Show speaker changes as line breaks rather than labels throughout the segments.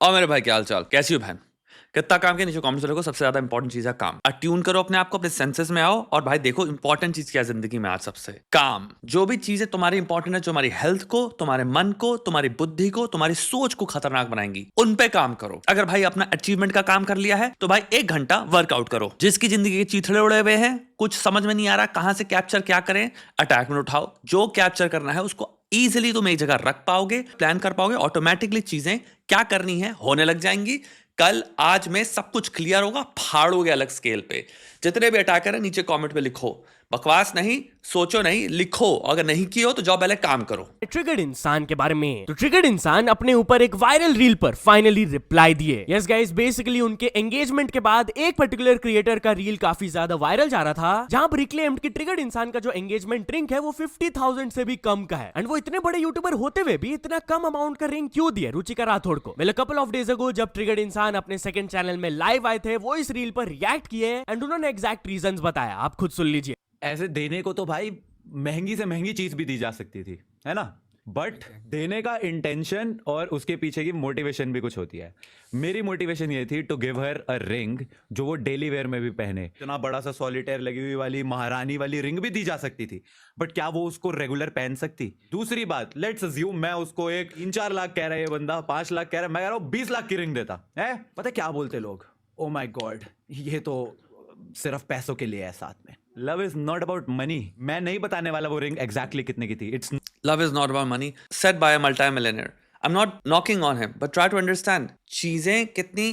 और मेरे भाई क्या हाल चाल, कैसी हो बहन? कितना काम के नीचे कमेंट्स लिखो। सबसे ज्यादा इंपॉर्टेंट चीज है काम। अट्यून करो अपने आप को, अपने सेंसेस में आओ और भाई देखो इंपॉर्टेंट चीज क्या है जिंदगी में आज सबसे काम। जो भी चीजें तुम्हारी इंपॉर्टेंट है, जो हमारी हेल्थ को, तुम्हारे मन को, तुम्हारी बुद्धि को, तुम्हारी सोच को खतरनाक बनाएंगी, उन पे काम करो। अगर भाई अपना अचीवमेंट का काम कर लिया है तो भाई 1 घंटा वर्कआउट करो। जिसकी जिंदगी के चीथड़े उड़े हुए हैं, कुछ समझ में नहीं आ रहा कहां से कैप्चर क्या करें, अटैक में उठाओ। जो कैप्चर करना है उसको इजीली तुम एक जगह रख पाओगे, प्लान कर पाओगे, ऑटोमेटिकली चीजें क्या करनी है होने लग जाएंगी। कल आज में सब कुछ क्लियर होगा, फाड़ोगे अलग स्केल पे। जितने भी अटैकर है नीचे कमेंट पे लिखो, बकवास नहीं, सोचो नहीं, लिखो। अगर नहीं किए हो तो जाओ पहले काम करो।
ट्रिगर्ड इंसान के बारे में। तो ट्रिगर्ड इंसान अपने ऊपर एक वायरल रील पर फाइनली रिप्लाई दिए। यस गाइस, बेसिकली उनके एंगेजमेंट के बाद एक पर्टिकुलर क्रिएटर का रील काफी ज्यादा वायरल जा रहा था, जहां पर रिक्लेम्ड कि ट्रिगर्ड इंसान का जो एंगेजमेंट रिंग है वो 50,000 से भी कम का है। एंड वो इतने बड़े यूट्यूबर होते हुए भी इतना कम अमाउंट का रिंग क्यों दिया रुचिका राठौड़ को। Well, couple of days ago जब ट्रिगर्ड इंसान अपने सेकंड चैनल में लाइव आए थे, वो इस रील पर रिएक्ट किए एंड उन्होंने एग्जैक्ट रीजंस बताया। आप खुद सुन लीजिए।
ऐसे देने को तो भाई महंगी से महंगी चीज भी दी जा सकती थी, है ना, बट देने का इंटेंशन और उसके पीछे की मोटिवेशन भी कुछ होती है। मेरी मोटिवेशन ये थी to give her a ring जो वो डेली वेयर में भी पहने। इतना बड़ा सा सॉलिटेयर लगी हुई वाली महारानी वाली रिंग भी दी जा सकती थी, बट क्या वो उसको रेगुलर पहन सकती? दूसरी बात, लेट्स अज्यूम मैं उसको एक 3-4 लाख कह रहा है ये बंदा, 5 लाख कह रहा है, मैं कह रहा हूँ 20 लाख की रिंग देता है। पता है क्या बोलते लोग? ओ माई गॉड, ये तो सिर्फ पैसों के लिए है। साथ में love is not about money. मैं नहीं बताने वाला वो रिंग एग्जैक्टली कितने की थी। It's
Love is not about money, said by a multi-millionaire. I'm not knocking on him, but try to understand. चीजें कितनी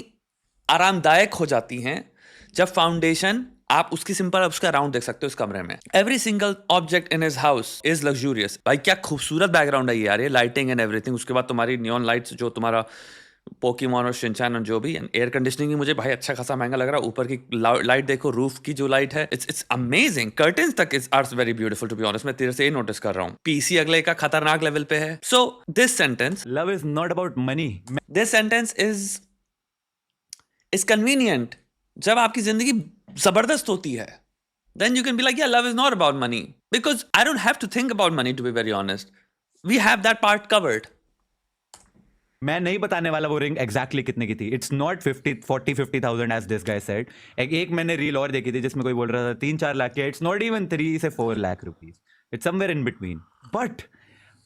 आरामदायक हो जाती हैं जब फाउंडेशन आप उसकी सिंपल उसका राउंड देख सकते हो इस कमरे में। Every single object in his house is luxurious. भाई क्या खूबसूरत बैकग्राउंड है ये यार, ये लाइटिंग एंड एवरीथिंग। उसके बाद तुम्हारी नियॉन लाइट्स, जो तुम्हारा पोकेमॉन और शिनचैन और जो भी, एयर कंडीशनिंग मुझे भाई अच्छा खासा महंगा लग रहा है। ऊपर की लाइट देखो, रूफ की जो लाइट है, इट्स अमेजिंग। कर्टन्स तक is are very beautiful to be honest. मैं तेरे से ही नोटिस कर रहा हूँ। पीसी अगले का खतरनाक लेवल पे है। So this sentence,
love is not about money,
this sentence is convenient जब आपकी जिंदगी जबरदस्त होती है। then you can be like, yeah, love is not about money, because I don't have to think about money, to be very honest. We have that part covered.
मैं नहीं बताने वाला वो रिंग एग्जैक्टली कितने की थी। It's not 50,000 as this guy said. एक मैंने रील और देखी थी जिसमें कोई बोल रहा था 3-4 लाख की। इट्स नॉट इवन 3 से 4 lakh rupees, it's somewhere in between. But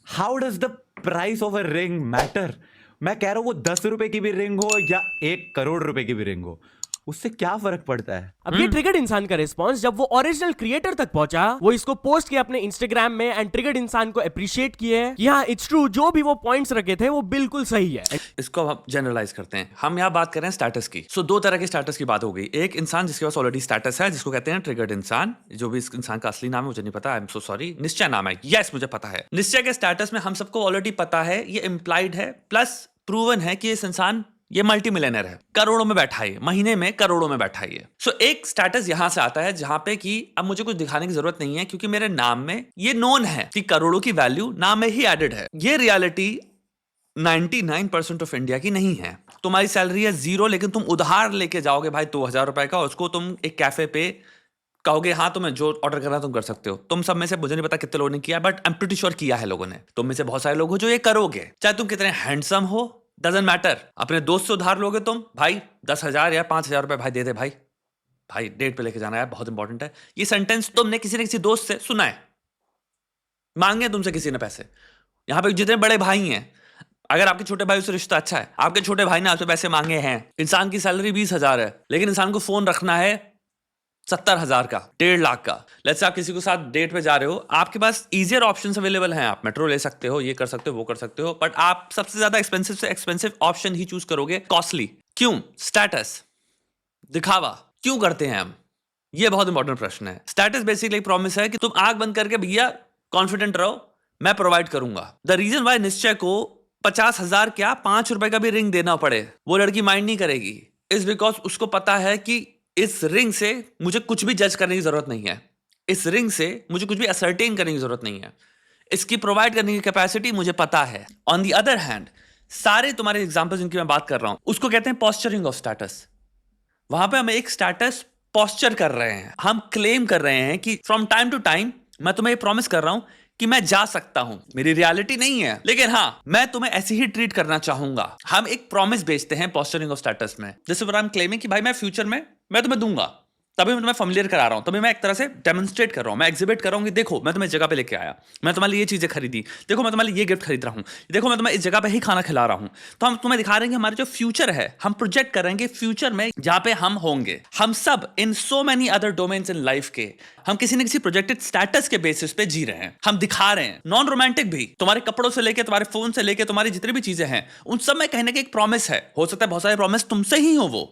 how does the price of a ring matter? मैं कह रहा हूं वो 10 रुपए की भी रिंग हो या 1 करोड़ रुपए की भी रिंग हो, उससे क्या फर्क पड़ता है?
अब ये ट्रिगर्ड इंसान का रिस्पांस जब वो ओरिजिनल क्रिएटर तक पहुंचा, वो इसको पोस्ट किया अपने इंस्टाग्राम में एंड ट्रिगर्ड इंसान को अप्रिशिएट किए कि हाँ इट्स ट्रू, जो भी वो पॉइंट्स रखे थे वो बिल्कुल सही है।
इसको हम जनरलाइज करते हैं। हम यहाँ बात कर रहे हैं स्टेटस की। सो 2 तरह के स्टेटस की बात हो गई। एक इंसान जिसके पास ऑलरेडी स्टेटस है, जिसको कहते हैं ट्रिगर्ड इंसान। जो भी इस इंसान का असली नाम है मुझे नहीं पता, आई एम सो सॉरी। निश्चय नाम है, यस मुझे पता है। निश्चय के स्टेटस में हम सबको ऑलरेडी पता है, ये इम्प्लाइड है प्लस प्रूवन है कि इस इंसान ये मल्टी मिलियनर है, करोड़ों में बैठा है, महीने में करोड़ों में बैठा है। सो एक स्टेटस यहां से आता है जहां पे कि अब मुझे कुछ दिखाने की जरूरत नहीं है, क्योंकि मेरे नाम में ये नोन है कि करोड़ों की वैल्यू नाम में ही एडेड है। ये रियलिटी 99% ऑफ इंडिया की नहीं है। तुम्हारी सैलरी है 0, लेकिन तुम उधार लेके जाओगे भाई 2,000 रुपए का, उसको तुम एक कैफे पे कहोगे हाँ तुम्हें जो ऑर्डर करना तुम कर सकते हो। तुम सब में से, मुझे नहीं पता कितने लोगों ने किया, but I am pretty sure किया है लोगों ने। तुम में से बहुत सारे लोग हो जो ये करोगे, चाहे तुम कितने हैंडसम हो, डजंट मैटर। अपने दोस्त से उधार लोगे तुम, भाई 10,000 या 5,000 रुपए भाई दे दे, भाई डेट पे लेके जाना है, बहुत इंपॉर्टेंट है। ये सेंटेंस तुमने किसी न किसी दोस्त से सुना है, मांगे तुमसे किसी ने पैसे। यहां पे जितने बड़े भाई हैं, अगर आपके छोटे भाई से रिश्ता अच्छा है, आपके छोटे भाई ने आपसे पैसे मांगे हैं। इंसान की सैलरी 20,000 है, लेकिन इंसान को फोन रखना है 70,000 का, 1.5 लाख का। लेट्स से आप किसी के साथ डेट पे जा रहे हो, आपके पास इजियर ऑप्शंस अवेलेबल हैं। आप मेट्रो ले सकते हो, ये कर सकते हो, वो कर सकते हो, बट आप सबसे ज्यादा एक्सपेंसिव से एक्सपेंसिव ऑप्शन ही चूज करोगे, कॉस्टली। क्यों? स्टेटस, दिखावा क्यों करते हैं हम? ये बहुत इंपॉर्टेंट प्रश्न है। स्टेटस बेसिकली एक प्रॉमिस है कि तुम आंख बंद करके भैया कॉन्फिडेंट रहो, मैं प्रोवाइड करूंगा। द रीजन वाई निश्चय को 50,000 क्या 5 रुपए का भी रिंग देना पड़े, वो लड़की माइंड नहीं करेगी, इज बिकॉज उसको पता है कि इस रिंग से मुझे कुछ भी जज करने की जरूरत नहीं है, इस रिंग से मुझे कुछ भी असर्टेन करने की जरूरत नहीं है, इसकी प्रोवाइड करने की कैपेसिटी मुझे पता है। ऑन द अदर हैंड, सारे तुम्हारे एग्जांपल्स जिनकी मैं बात कर रहा हूं, उसको कहते हैं पॉस्चरिंग ऑफ स्टेटस। वहां पे हम एक स्टेटस पॉस्चर कर रहे हैं, हम क्लेम कर रहे हैं कि फ्रॉम टाइम टू टाइम मैं तुम्हें ये प्रॉमिस कर रहा हूं कि मैं जा सकता हूं, मेरी रियलिटी नहीं है, लेकिन हाँ मैं तुम्हें ऐसे ही ट्रीट करना चाहूंगा। हम एक प्रॉमिस बेचते हैं पोस्चरिंग ऑफ स्टेटस में, जैसे आई एम क्लेमिंग कि भाई मैं फ्यूचर में मैं तुम्हें दूंगा, तभी मैं तुम्हें फैमिलियर करा रहा हूं, तभी मैं एक तरह से डेमोन्स्ट्रेट कर रहा हूं, मैं एग्जिबिट कर रहा हूं कि देखो मैं तुम्हें इस जगह पे लेके आया, मैं तुम्हारे लिए ये चीजें खरीदी, देखो मैं तुम्हारे लिए ये गिफ्ट खरीद रहा हूं, देखो मैं तुम्हें इस जगह पे ही खाना खिला रहा हूं। तो हम तुम्हें दिखा रहे हैं कि हमारे जो फ्यूचर है, हम प्रोजेक्ट करेंगे फ्यूचर में जहां पे हम होंगे। हम सब in so many other domains in life के हम किसी न किसी प्रोजेक्टेड स्टेटस के बेसिस पे जी रहे हैं, हम दिखा रहे हैं। नॉन रोमांटिक भी, तुम्हारे कपड़ों से लेके, तुम्हारे फोन से लेके, तुम्हारी जितनी भी चीजें हैं, उन सब में कहीं ना कहीं एक प्रॉमिस है। हो सकता है बहुत सारे प्रॉमिस तुमसे ही हो वो,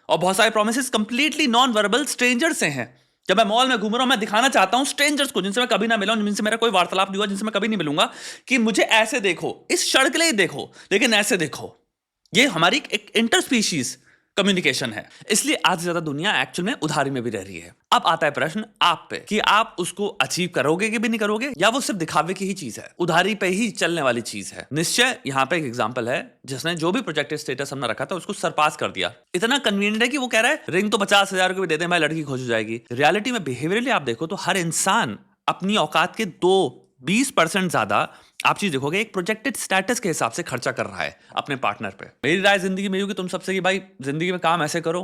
और बहुत सारे promises completely non verbal stranger से हैं। जब मैं मॉल में घूम रहा हूं, मैं दिखाना चाहता हूं स्ट्रेंजर्स को, जिनसे मैं कभी ना मिला हूं, जिनसे मेरा कोई वार्तालाप नहीं हुआ, जिनसे मैं कभी नहीं मिलूंगा, कि मुझे ऐसे देखो, इस क्षण के लिए देखो, लेकिन ऐसे देखो। ये हमारी एक इंटरस्पीशीज कम्युनिकेशन है। इसलिए आज ज्यादा दुनिया एक्चुअल में उधारी में भी रह रही है। अब आता है प्रश्न आप पे कि आप उसको अचीव करोगे कि भी नहीं करोगे, या वो सिर्फ दिखावे की ही चीज है, उधारी पे ही चलने वाली चीज है। निश्चय यहां पे एक एग्जांपल है जिसने जो भी प्रोजेक्टेड स्टेटस हमने रखा था उसको सरपास कर दिया। इतना कन्वीनियंट है कि वो कह रहा है रिंग तो 50,000 को भी दे दे, भाई लड़की खोज हो जाएगी। रियलिटी में बिहेवियरली आप देखो तो हर इंसान अपनी औकात के 20% ज्यादा आप चीज देखोगे एक प्रोजेक्टेड स्टेटस के हिसाब से खर्चा कर रहा है अपने पार्टनर पे। मेरी राय जिंदगी में होगी तुम सबसे कि भाई जिंदगी में काम ऐसे करो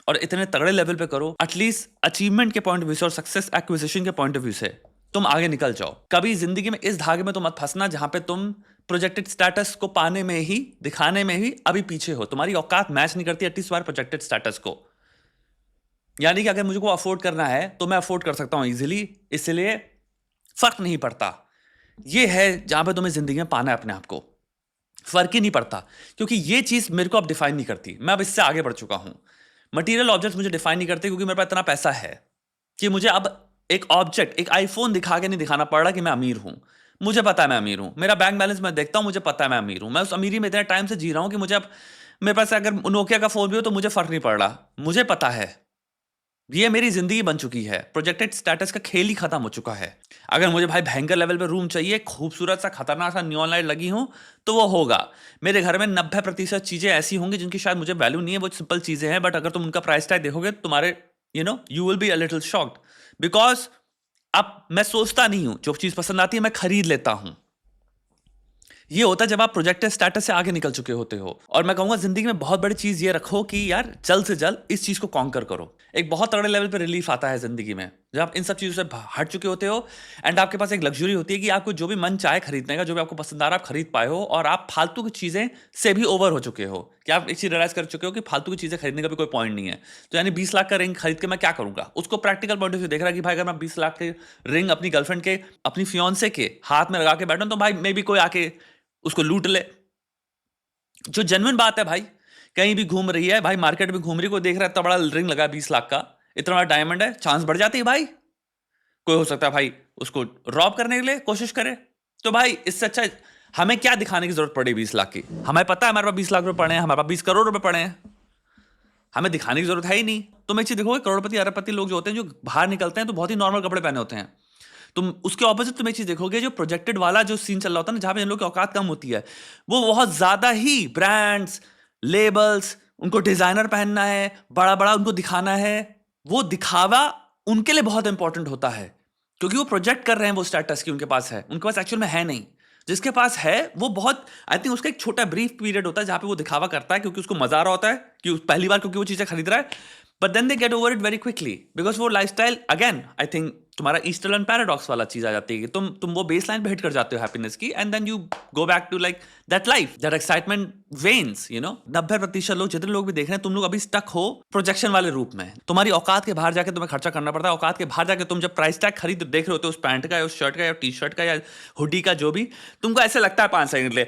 और इतने तगड़े लेवल पे करो, एटलीस्ट अचीवमेंट के पॉइंट ऑफ व्यू से और सक्सेस एक्विजिशन के पॉइंट ऑफ व्यू से तुम आगे निकल जाओ। कभी जिंदगी में इस धागे में तो मत फंसना जहां पे तुम प्रोजेक्टेड स्टेटस को पाने में ही, दिखाने में ही अभी पीछे हो, तुम्हारी औकात मैच नहीं करती एटलीस्ट तुम्हारे प्रोजेक्टेड स्टेटस को। यानी कि अगर मुझे को अफोर्ड करना है तो मैं अफोर्ड कर सकता हूं इजीली, इसलिए फर्क नहीं पड़ता। ये है जहां पे तुम्हें जिंदगी में पाना है अपने आप को, फर्क ही नहीं पड़ता, क्योंकि ये चीज मेरे को अब डिफाइन नहीं करती। मैं अब इससे आगे बढ़ चुका हूं। मटेरियल ऑब्जेक्ट्स मुझे डिफाइन नहीं करते, क्योंकि मेरे पास इतना पैसा है कि मुझे अब एक ऑब्जेक्ट, एक आईफोन दिखा के नहीं दिखाना पड़ रहा कि मैं अमीर हूं। मुझे पता है मैं अमीर हूं, मेरा बैंक बैलेंस मैं देखता हूं, मुझे पता है मैं अमीर हूं। मैं उस अमीरी में इतने टाइम से जी रहा हूं कि मुझे अब मेरे पास अगर नोकिया का फोन भी हो तो मुझे फर्क नहीं पड़ रहा। मुझे पता है ये मेरी जिंदगी बन चुकी है, प्रोजेक्टेड स्टेटस का खेल ही खत्म हो चुका है। अगर मुझे भाई भयंकर लेवल पे रूम चाहिए, खूबसूरत सा खतरनाक सा नियॉन लाइट लगी हो, तो वो होगा। मेरे घर में 90% चीजें ऐसी होंगी जिनकी शायद मुझे वैल्यू नहीं है, वो सिंपल चीजें हैं, बट अगर तुम उनका प्राइस टैग देखोगे तुम्हारे you will be a little shocked, because अब मैं सोचता नहीं हूं, जो चीज पसंद आती है मैं खरीद लेता हूं। ये होता है जब आप प्रोजेक्टेड स्टेटस से आगे निकल चुके होते हो। और मैं कहूंगा जिंदगी में बहुत बड़ी चीज ये रखो कि यार जल्द से जल्द इस चीज को कॉन्कर करो। एक बहुत तगड़े लेवल पे रिलीफ आता है जिंदगी में जब आप इन सब चीजों से हट चुके होते हो, एंड आपके पास एक लग्जरी होती है कि आपको जो भी मन चाहे खरीदने का, जो भी आपको पसंद आ रहा है आप खरीद पाए हो, और आप फालतू की चीजें से भी ओवर हो चुके हो कि आप एक चीज रियलाइज कर चुके हो कि फालतू की चीजें खरीदने का भी कोई पॉइंट नहीं है। तो यानी 20 लाख का रिंग खरीद के मैं क्या करूंगा, उसको प्रैक्टिकल पॉइंट ऑफ व्यू देख रहा है कि भाई अगर मैं 20 लाख के रिंग अपनी गर्लफ्रेंड के, अपनी फियांसे के हाथ में लगा के बैठूं तो भाई मे भी कोई आके उसको लूट ले। जो जेन्युइन बात है भाई, कहीं भी घूम रही है भाई, मार्केट में घूम रही, कोई देख रहा है इतना बड़ा रिंग लगा 20 लाख का, इतना बड़ा डायमंड है, चांस बढ़ जाती है भाई। कोई हो सकता है भाई उसको रॉब करने के लिए कोशिश करे। तो भाई इससे अच्छा हमें क्या दिखाने की जरूरत पड़ी 20 लाख की? हमें पता है हमारे पास 20 लाख रुपए पड़े हैं, हमारे पास 20 करोड़ रुपए पड़े हैं, हमें दिखाने की जरूरत है ही नहीं। तुम एक चीज देखोगे, करोड़पति अरबपति लोग जो होते हैं, जो बाहर निकलते हैं तो बहुत ही नॉर्मल कपड़े पहने होते हैं। तुम उसके ऑपोजिट तुम एक चीज देखोगे, जो प्रोजेक्टेड वाला जो सीन चल रहा होता है ना, जहां पे इन लोगों की औकात कम होती है, वो बहुत ज्यादा ही ब्रांड्स, लेबल्स, उनको डिजाइनर पहनना है, बड़ा बड़ा उनको दिखाना है, वो दिखावा उनके लिए बहुत इंपॉर्टेंट होता है, क्योंकि वो प्रोजेक्ट कर रहे हैं वो स्टेटस की उनके पास है, उनके पास एक्चुअल में है नहीं। जिसके पास है वो बहुत, आई थिंक उसका एक छोटा ब्रीफ पीरियड होता है जहां पे वो दिखावा करता है, क्योंकि उसको मजा आ रहा होता है कि पहली बार क्योंकि वो चीजें खरीद रहा है, but then they get over it very quickly, because वो लाइफस्टाइल अगेन आई थिंक तुम्हारा ईस्टर्न पैराडॉक्स वाला चीज आ जाती है कि तुम वो बेस लाइन पे हिट कर जाते हो हैप्पीनेस की, and then you go back to like that life, that excitement wanes, 90% लोग, जितने लोग भी देख रहे हैं, तुम लोग अभी स्टक हो प्रोजेक्शन वाले रूप में। तुम्हारी औकात के बाहर जाके तुम्हें खर्चा करना पड़ता है। औकात के बाहर जाके तुम जब प्राइस टैग खरीद देख रहे होते हो उस पैंट का या उस शर्ट का या टी शर्ट का या हुडी का, जो भी तुमको ऐसे लगता है 5 सेकंड ले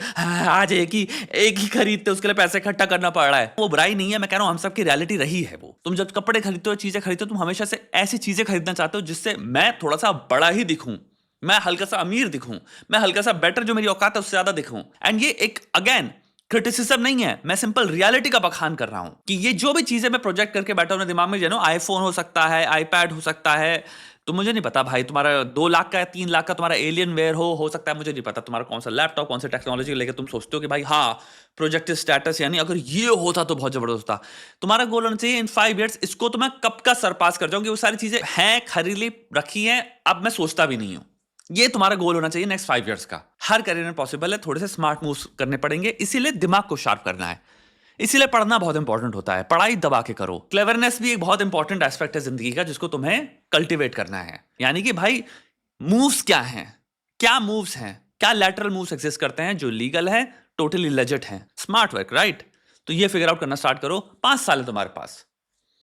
आज एक ही खरीदते, उसके लिए पैसे इकट्ठा करना पड़ रहा है। वो बुराई नहीं है, मैं कह रहा हूं हम सबकी रियलिटी रही है वो। तुम जब कपड़े खरीदते हो, चीजें खरीदते हो, तुम हमेशा से ऐसी चीजें खरीदना चाहते हो जिससे मैं थोड़ा सा बड़ा ही दिखूं, मैं हल्का सा अमीर दिखूं, मैं हल्का सा बेटर, जो मेरी औकात है उससे ज्यादा दिखूं। एंड ये एक अगेन क्रिटिसिज्म नहीं है, मैं सिंपल रियलिटी का बखान कर रहा हूं कि ये जो भी चीजें मैं प्रोजेक्ट करके बैठा हूं दिमाग में, आईफोन हो सकता है, आईपैड हो सकता है, तो मुझे नहीं पता भाई तुम्हारा 2 लाख का या 3 लाख का तुम्हारा एलियन वेयर हो सकता है, मुझे नहीं पता तुम्हारा कौन सा लैपटॉप, कौन सा टेक्नोलॉजी लेकर तुम सोचते हो कि भाई हाँ प्रोजेक्टेड स्टेटस, यानी अगर ये होता तो बहुत जबरदस्त होता। तुम्हारा गोल होना चाहिए इन 5 ईयर्स इसको तो मैं कब का सरपास कर जाऊं कि वो सारी चीजें हैं, खरीद ली, रखी हैं, अब मैं सोचता भी नहीं हूं ये तुम्हारा गोल होना चाहिए नेक्स्ट 5 इयर्स का। हर करियर में पॉसिबल है, थोड़े से स्मार्ट मूव्स करने पड़ेंगे, इसीलिए दिमाग को शार्प करना है, इसीलिए पढ़ना बहुत इंपॉर्टेंट होता है, पढ़ाई दबा के करो। क्लेवरनेस भी एक बहुत इंपॉर्टेंट एस्पेक्ट है जिंदगी का जिसको तुम्हें कल्टीवेट करना है। यानी कि भाई मूव्स क्या हैं, क्या मूव्स हैं, क्या लैटरल मूव्स एग्जिस्ट करते हैं जो लीगल है, टोटली लेजिट हैं, स्मार्ट वर्क, राइट? तो ये फिगर आउट करना स्टार्ट करो। 5 साल है तुम्हारे पास,